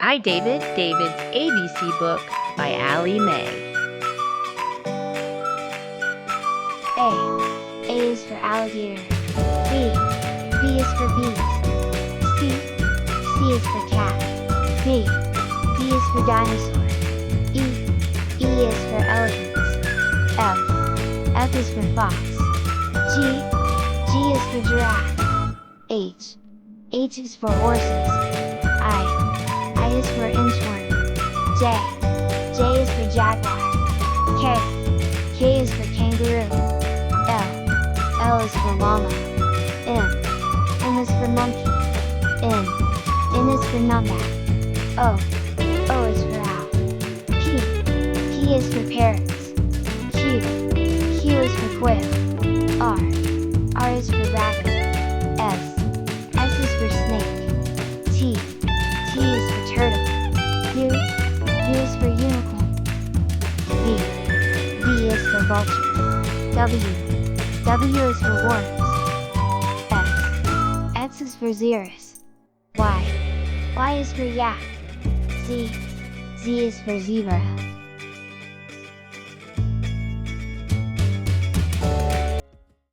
Hi David, David's ABC book by Allie Mae. A is for alligator. B is for bees. C is for cat. D is for dinosaur. E is for elephants. F is for fox. G is for giraffe. H is for horses. I is for inchworm. J is for jaguar. K is for kangaroo. L is for llama. M is for monkey. N is for numbat. O is for owl. P is for parrots. Q is for quail. R is for rabbit. S is for snake. T is for turtle. U is for unicorn. V is for vulture. W is for worms. X is for xerus. Y is for yak. Z is for zebra.